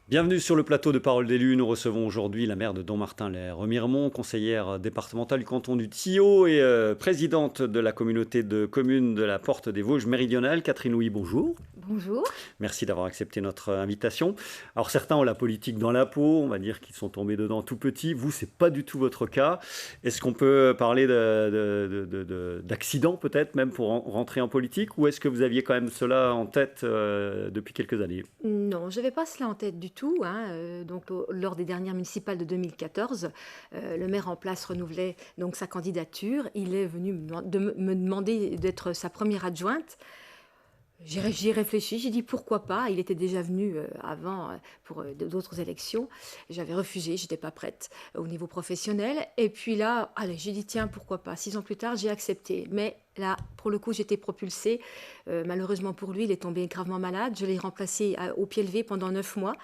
Bienvenue sur le plateau de Parole d'élus. Nous recevons aujourd'hui la maire de Dommartin-lès-Remiremont, conseillère départementale du canton du Thillot et présidente de la communauté de communes de la Porte des Vosges méridionales. Catherine Louis, bonjour. Bonjour. Merci d'avoir accepté notre invitation. Alors certains ont la politique dans la peau, on va dire qu'ils sont tombés dedans tout petits. Vous, c'est pas du tout votre cas. Est-ce qu'on peut parler d'accident peut-être même pour rentrer en politique, ou est-ce que vous aviez quand même cela en tête depuis quelques années? Non, je n'avais pas cela en tête du tout, hein. Lors des dernières municipales de 2014, le maire en place renouvelait donc sa candidature. Il est venu me demander d'être sa première adjointe. J'y ai réfléchi, j'ai dit pourquoi pas. Il était déjà venu avant pour d'autres élections. J'avais refusé, j'étais pas prête au niveau professionnel. Et puis là, allez, j'ai dit tiens, pourquoi pas. 6 ans plus tard, j'ai accepté. Mais là, pour le coup, j'étais propulsée. Malheureusement pour lui, il est tombé gravement malade. Je l'ai remplacé au pied levé pendant 9 mois.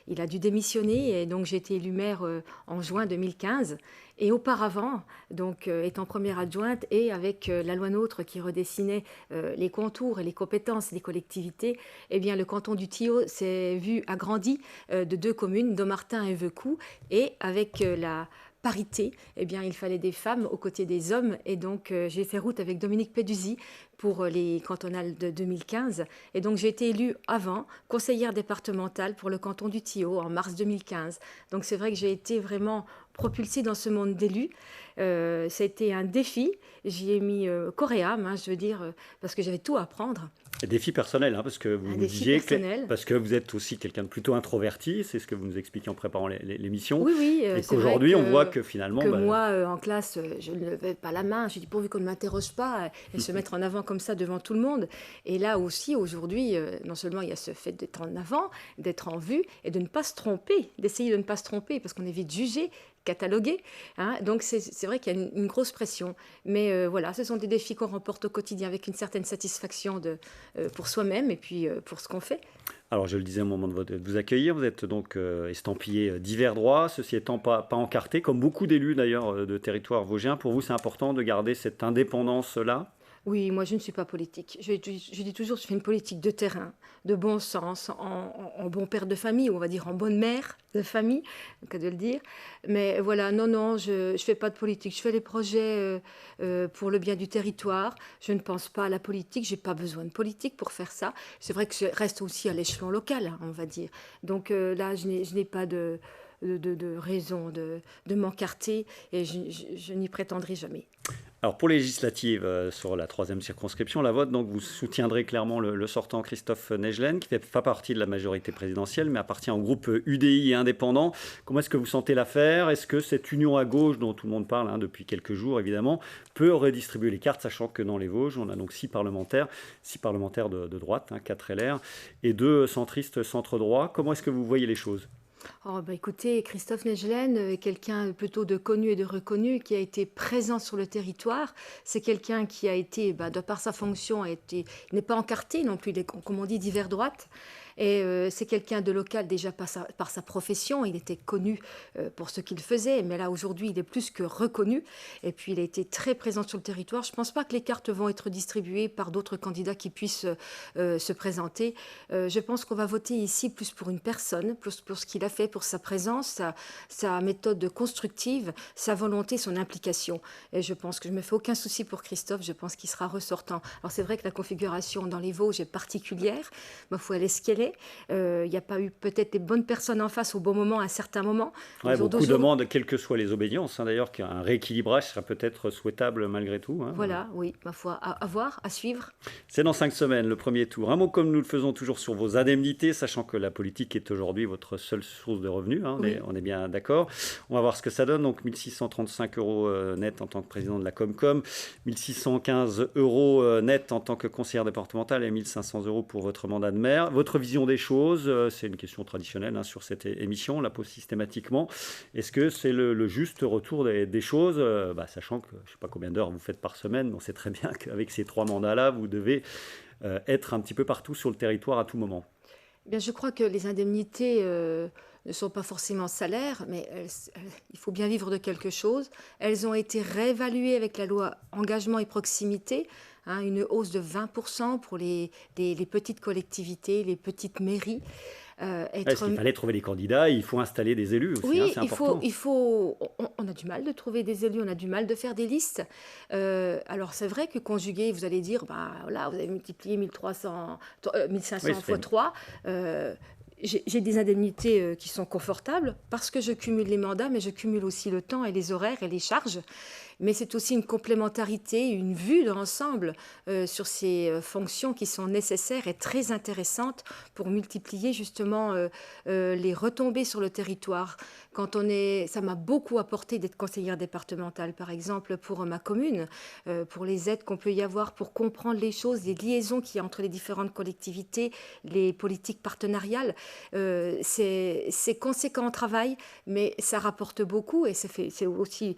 Il a dû démissionner et donc j'ai été élue maire en juin 2015. Et auparavant, donc étant première adjointe et avec la loi NOTRe qui redessinait les contours et les compétences des collectivités, eh bien le canton du Thillot s'est vu agrandi de 2 communes, Dommartin et Veucous, et avec la parité, eh bien, il fallait des femmes aux côtés des hommes. Et donc, j'ai fait route avec Dominique Peduzzi pour les cantonales de 2015. Et donc, j'ai été élue avant conseillère départementale pour le canton du Thillot en mars 2015. Donc, c'est vrai que j'ai été vraiment propulsée dans ce monde d'élus. Ça a été un défi. J'y ai mis corps et âme, hein, je veux dire, parce que j'avais tout à apprendre. Et défi personnel, hein, parce que vous Un nous défi disiez personnel. parce que vous êtes aussi quelqu'un de plutôt introverti, c'est ce que vous nous expliquiez en préparant l'émission, Oui, oui, et c'est vrai qu'aujourd'hui on voit que finalement, que moi, en classe, je ne levais pas la main. Je dis pourvu qu'on ne m'interroge pas et se mettre en avant comme ça devant tout le monde. Et là aussi, aujourd'hui, non seulement il y a ce fait d'être en avant, d'être en vue et de ne pas se tromper, d'essayer de ne pas se tromper parce qu'on est vite jugé, catalogué, hein. Donc c'est vrai qu'il y a une grosse pression. Mais voilà, ce sont des défis qu'on remporte au quotidien avec une certaine satisfaction pour soi-même et puis pour ce qu'on fait. alors je le disais au moment de vous accueillir, vous êtes donc estampillé divers droits, ceci étant pas encarté, comme beaucoup d'élus d'ailleurs de territoire vosgien. Pour vous, c'est important de garder cette indépendance-là? Oui, moi je ne suis pas politique. Je dis toujours, je fais une politique de terrain, de bon sens, en bon père de famille, ou on va dire en bonne mère de famille, cas de le dire. Mais voilà, non, non, je ne fais pas de politique. Je fais les projets pour le bien du territoire. Je ne pense pas à la politique. J'ai pas besoin de politique pour faire ça. C'est vrai que je reste aussi à l'échelon local, hein, on va dire. Donc là, je n'ai pas de raison de m'encarter et je n'y prétendrai jamais. Alors pour les législatives, sur la troisième circonscription, la vôtre, donc vous soutiendrez clairement le sortant Christophe Negelène, qui ne fait pas partie de la majorité présidentielle, mais appartient au groupe UDI et indépendant. Comment est-ce que vous sentez l'affaire? Est-ce que cette union à gauche, dont tout le monde parle depuis quelques jours évidemment, peut redistribuer les cartes, sachant que dans les Vosges, on a donc six parlementaires de droite, 4 LR, et 2 centristes centre-droit. Comment est-ce que vous voyez les choses? Oh, bah, écoutez, Christophe Negelène est quelqu'un plutôt de connu et de reconnu qui a été présent sur le territoire. C'est quelqu'un qui a été, bah, de par sa fonction, il n'est pas encarté non plus, il est, comme on dit, d'hiver droite. Et c'est quelqu'un de local déjà par sa profession. Il était connu pour ce qu'il faisait, mais là aujourd'hui il est plus que reconnu. Et puis il a été très présent sur le territoire. Je ne pense pas que les cartes vont être distribuées par d'autres candidats qui puissent se présenter. Je pense qu'on va voter ici plus pour une personne, plus pour ce qu'il a fait, pour sa présence, sa méthode constructive, sa volonté, son implication. Et je pense que je ne me fais aucun souci pour Christophe. Je pense qu'il sera ressortant. Alors c'est vrai que la configuration dans les Vosges est particulière. Il faut aller ce qu'elle est. Il n'y a pas eu peut-être les bonnes personnes en face au bon moment, à un certain moment. Ouais, beaucoup demandent, quelles que soient les obédiences, d'ailleurs, qu'un rééquilibrage serait peut-être souhaitable malgré tout. Voilà, oui, ma foi, à voir, à suivre. C'est dans 5 semaines, le premier tour. Un mot comme nous le faisons toujours sur vos indemnités, sachant que la politique est aujourd'hui votre seule source de revenus. Oui. On est bien d'accord. On va voir ce que ça donne. Donc 1635 euros net en tant que président de la Comcom, 1615 euros net en tant que conseillère départementale et 1500 euros pour votre mandat de maire. Votre vision des choses, c'est une question traditionnelle sur cette émission, on la pose systématiquement. Est-ce que c'est le juste retour des choses, sachant que je ne sais pas combien d'heures vous faites par semaine, mais on sait très bien qu'avec ces 3 mandats-là, vous devez être un petit peu partout sur le territoire à tout moment. Eh bien, je crois que les indemnités ne sont pas forcément salaires, mais il faut bien vivre de quelque chose. Elles ont été réévaluées avec la loi engagement et proximité. hein, une hausse de 20% pour les petites collectivités, les petites mairies. Est-ce qu'il fallait trouver des candidats, il faut installer des élus aussi, Oui, hein, c'est important. on a du mal de trouver des élus, on a du mal de faire des listes. Alors c'est vrai que conjugué, vous allez dire, bah, voilà, vous avez multiplié 1500 Oui, fois 3. J'ai des indemnités qui sont confortables parce que je cumule les mandats, mais je cumule aussi le temps et les horaires et les charges. Mais c'est aussi une complémentarité, une vue d'ensemble sur ces fonctions qui sont nécessaires et très intéressantes pour multiplier justement les retombées sur le territoire. Ça m'a beaucoup apporté d'être conseillère départementale, par exemple, pour ma commune, pour les aides qu'on peut y avoir, pour comprendre les choses, les liaisons qu'il y a entre les différentes collectivités, les politiques partenariales. C'est conséquent en travail, mais ça rapporte beaucoup et c'est aussi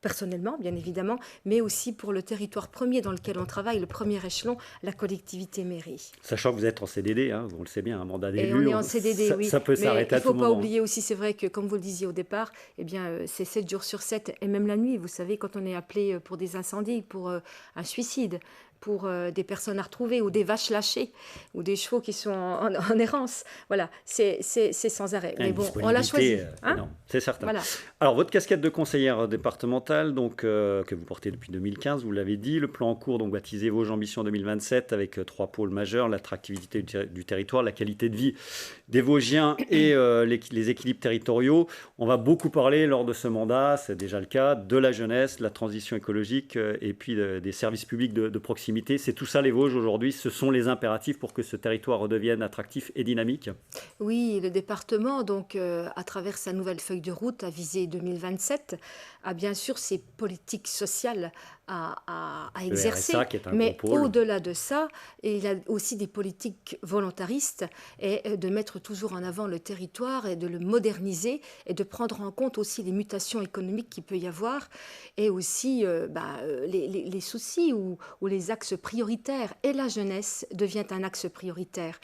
personnellement, bien évidemment, mais aussi pour le territoire premier dans lequel on travaille, le premier échelon, la collectivité mairie. Sachant que vous êtes en CDD, hein, on le sait bien, un mandat d'élu, et on est en CDD, oui. Ça peut s'arrêter à tout moment. Il ne faut pas oublier aussi, c'est vrai que, comme vous le disiez au départ, eh bien, c'est 7 jours sur 7, et même la nuit, vous savez, quand on est appelé pour des incendies, pour un suicide, pour des personnes à retrouver, ou des vaches lâchées, ou des chevaux qui sont en errance. Voilà, c'est sans arrêt. Mais bon, on l'a choisi. Hein, c'est certain. Voilà. Alors, votre casquette de conseillère départementale, donc, que vous portez depuis 2015, vous l'avez dit, le plan en cours, donc baptisé Vosges Ambition 2027, avec 3 pôles majeurs, l'attractivité du territoire, la qualité de vie des Vosgiens et les équilibres territoriaux. On va beaucoup parler lors de ce mandat, c'est déjà le cas, de la jeunesse, la transition écologique et puis des services publics de proximité. C'est tout ça les Vosges aujourd'hui, ce sont les impératifs pour que ce territoire redevienne attractif et dynamique. Oui, le département, donc, à travers sa nouvelle feuille de route à viser 2027, a bien sûr ses politiques sociales à exercer. Le RSA qui est un mais gros pôle. Au-delà de ça, il a aussi des politiques volontaristes et de mettre toujours en avant le territoire et de le moderniser et de prendre en compte aussi les mutations économiques qu'il peut y avoir et aussi les soucis ou les axes prioritaires. Et la jeunesse devient un axe prioritaire.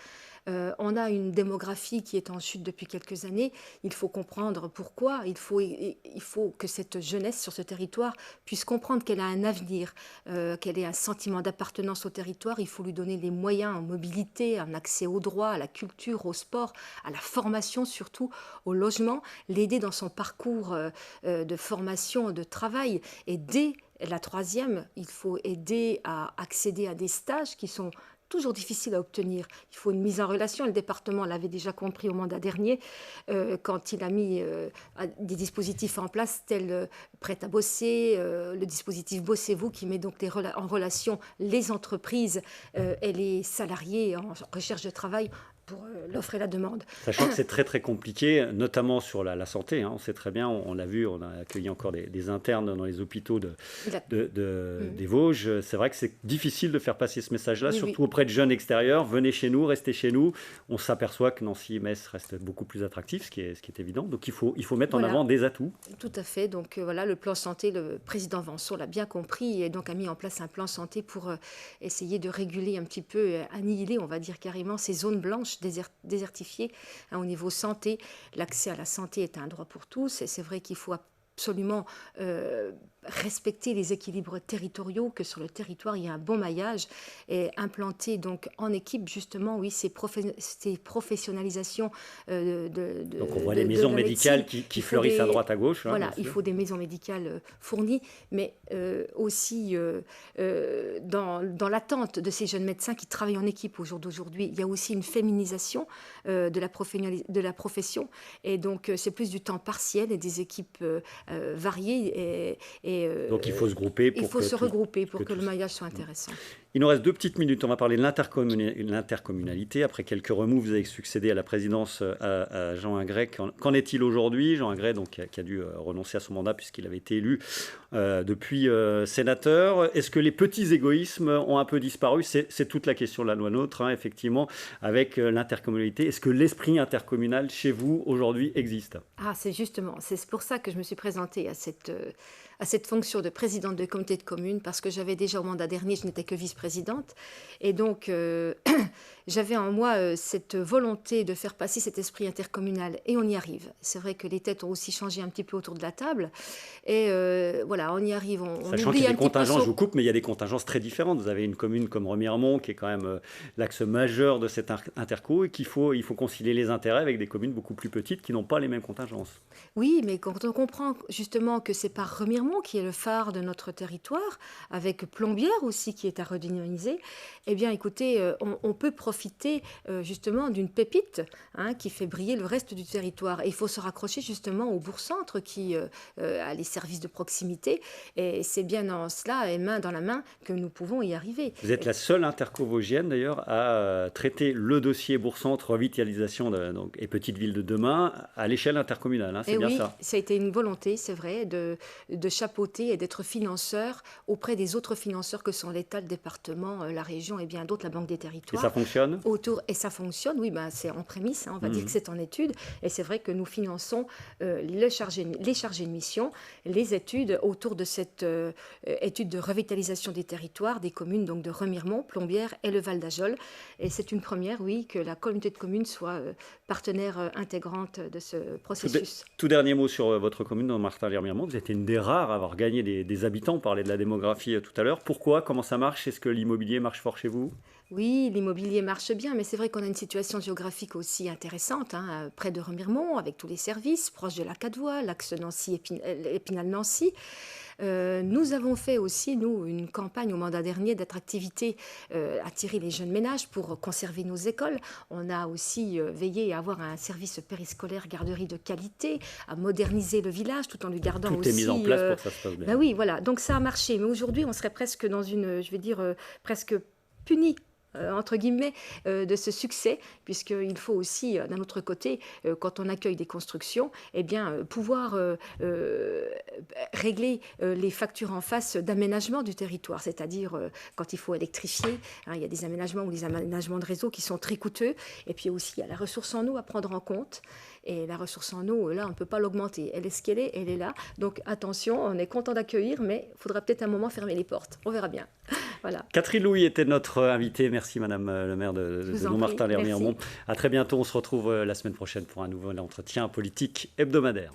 On a une démographie qui est en chute depuis quelques années. Il faut comprendre pourquoi. Il faut que cette jeunesse sur ce territoire puisse comprendre qu'elle a un avenir, qu'elle ait un sentiment d'appartenance au territoire. Il faut lui donner les moyens en mobilité, un accès aux droits, à la culture, au sport, à la formation surtout, au logement, l'aider dans son parcours de formation, de travail. Et dès la troisième, il faut aider à accéder à des stages qui sont toujours difficile à obtenir. Il faut une mise en relation. Le département l'avait déjà compris au mandat dernier quand il a mis des dispositifs en place tels Prêt à bosser, le dispositif Bossez-vous qui met donc en relation les entreprises et les salariés en recherche de travail pour l'offre et la demande. Sachant que c'est très très compliqué, notamment sur la santé. Hein. On sait très bien, on l'a vu, on a accueilli encore des internes dans les hôpitaux des Vosges. C'est vrai que c'est difficile de faire passer ce message-là, surtout auprès de jeunes extérieurs. Venez chez nous, restez chez nous. On s'aperçoit que Nancy et Metz restent beaucoup plus attractifs, ce qui est évident. Donc il faut mettre en avant des atouts. Tout à fait. Donc voilà, le plan santé, le président Vanson l'a bien compris et donc a mis en place un plan santé pour essayer de réguler un petit peu, annihiler, on va dire carrément, ces zones blanches désertifiées au niveau santé. L'accès à la santé est un droit pour tous et c'est vrai qu'il faut absolument respecter les équilibres territoriaux, que sur le territoire il y a un bon maillage et implanter donc en équipe justement ces professionnalisations donc on voit des maisons médicales qui fleurissent à droite à gauche. Voilà, il faut des maisons médicales fournies, mais aussi dans l'attente de ces jeunes médecins qui travaillent en équipe au jour d'aujourd'hui, il y a aussi une féminisation de la profession et donc c'est plus du temps partiel et des équipes variées donc il faut se grouper pour que le maillage soit intéressant. Il nous reste 2 petites minutes. On va parler de l'intercommunalité. Après quelques remous, vous avez succédé à la présidence à Jean Ingray. Qu'en est-il aujourd'hui ? Jean Ingray, donc, qui a dû renoncer à son mandat puisqu'il avait été élu depuis sénateur. Est-ce que les petits égoïsmes ont un peu disparu ? C'est toute la question de la loi NOTRe, hein, effectivement, avec l'intercommunalité. Est-ce que l'esprit intercommunal chez vous aujourd'hui existe ? C'est pour ça que je me suis présentée à cette fonction de présidente de comité de communes, parce que j'avais déjà au mandat dernier, je n'étais que vice-présidente vice-présidente. Et donc, j'avais en moi cette volonté de faire passer cet esprit intercommunal, et on y arrive. C'est vrai que les têtes ont aussi changé un petit peu autour de la table, et voilà, on y arrive. On Sachant oublie qu'il y a un des petit peu contingences, je vous coupe, mais il y a des contingences très différentes. Vous avez une commune comme Remiremont, qui est quand même l'axe majeur de cet interco, et il faut concilier les intérêts avec des communes beaucoup plus petites qui n'ont pas les mêmes contingences. Oui, mais quand on comprend justement que c'est par Remiremont qui est le phare de notre territoire, avec Plombières aussi qui est à redynamiser, eh bien écoutez, on peut profiter justement d'une pépite qui fait briller le reste du territoire. Et il faut se raccrocher justement au bourg-centre qui a les services de proximité. Et c'est bien en cela, et main dans la main, que nous pouvons y arriver. Vous êtes la seule interco vosgienne d'ailleurs à traiter le dossier bourg-centre revitalisation et petite ville de demain à l'échelle intercommunale. C'est bien oui, ça. a été une volonté, c'est vrai, de chapeauter et d'être financeur auprès des autres financeurs que sont l'État, le département, la région et bien d'autres, la Banque des Territoires. Et ça fonctionne Et ça fonctionne, oui, c'est en prémisse, on va dire que c'est en étude. Et c'est vrai que nous finançons les chargés de mission, les études autour de cette étude de revitalisation des territoires, des communes, donc de Remiremont, Plombières et le Val d'Ajol. Et c'est une première, oui, que la communauté de communes soit partenaire intégrante de ce processus. Tout dernier mot sur votre commune, dans Martin-Remiremont. Vous êtes une des rares à avoir gagné des habitants. On parlait de la démographie tout à l'heure. Pourquoi? Comment ça marche? Est-ce que l'immobilier marche fort chez vous? Oui, l'immobilier marche bien, mais c'est vrai qu'on a une situation géographique aussi intéressante, près de Remiremont, avec tous les services, proche de la Cadevoie, l'axe Épinal-Nancy. Nous avons fait aussi, nous, une campagne au mandat dernier d'attractivité, attirer les jeunes ménages pour conserver nos écoles. On a aussi veillé à avoir un service périscolaire, garderie de qualité, à moderniser le village tout en lui gardant aussi... Tout est mis en place pour que ça se passe bien. Ben oui, voilà, donc ça a marché. Mais aujourd'hui, on serait presque dans une, je vais dire, presque punie entre guillemets, de ce succès, puisqu'il faut aussi, d'un autre côté, quand on accueille des constructions, eh bien, pouvoir régler les factures en face d'aménagement du territoire, c'est-à-dire quand il faut électrifier, il y a des aménagements ou des aménagements de réseau qui sont très coûteux, et puis aussi il y a la ressource en eau à prendre en compte, et la ressource en eau, là, on ne peut pas l'augmenter, elle est ce qu'elle est, elle est là, donc attention, on est content d'accueillir, mais il faudra peut-être un moment fermer les portes, on verra bien. Voilà. Catherine Louis était notre invitée. Merci Madame le maire de Martin-Remiremont. À très bientôt. On se retrouve la semaine prochaine pour un nouvel entretien politique hebdomadaire.